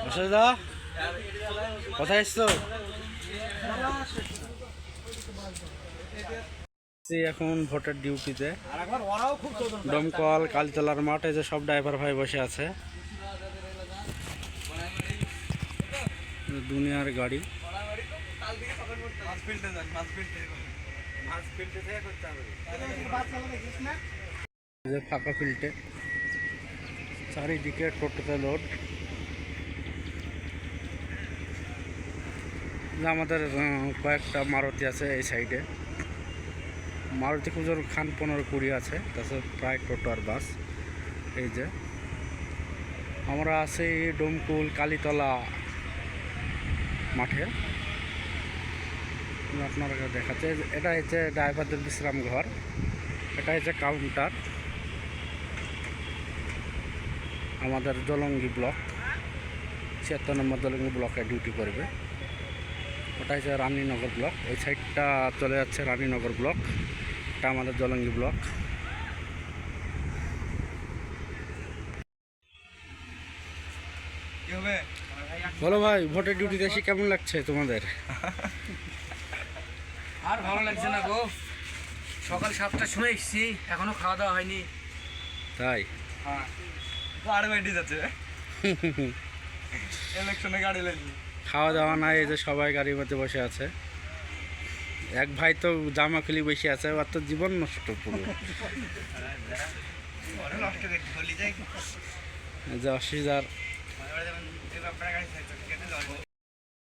অসুবিধা কোথায় এসছো? এখন ভোটের ডিউটিতে দমকল কালীতলার মাঠে যে সব ড্রাইভার ভাই বসে আছে। দুনিয়ার গাড়ি ফাঁকা ফিল্ডে চারিদিকে টোটোতে লোড। আমাদের কয়েকটা মারুতি আছে এই সাইডে, মারুতি খুচর খান 15-20 আছে, তাছাড়া প্রায় টোটো আর বাস। এই যে আমরা আছি ডোমকুল কালীতলা মাঠে, আপনারা দেখাচ্ছে। এটা হচ্ছে ড্রাইভারদের বিশ্রাম ঘর, এটা হচ্ছে কাউন্টার আমাদের জলঙ্গি ব্লক, 76 নম্বর জলঙ্গি ব্লকে ডিউটি করবে। ওটা হচ্ছে রানীনগর ব্লক, ওই সাইডটা চলে যাচ্ছে রানীনগর ব্লক, এটা আমাদের জলঙ্গি ব্লক। বলো ভাই, ভোটের ডিউটিতে এসে কেমন লাগছে তোমাদের? আর ভালো লাগছে না গো, সকাল 7টার সময় এসেছি, এখনো খাওয়া দাওয়া হয়নি। তাই? হ্যাঁ, আর গাড়ি যাচ্ছে ইলেকশনে গাড়ি লাগবে, খাওয়া দাওয়া নাই, এই যে সবাই গাড়ির মধ্যে বসে আছে। এক ভাই তো জামা খুলি বসে আছে, ওর তো জীবন নষ্ট পুরো। যে অসুবিধার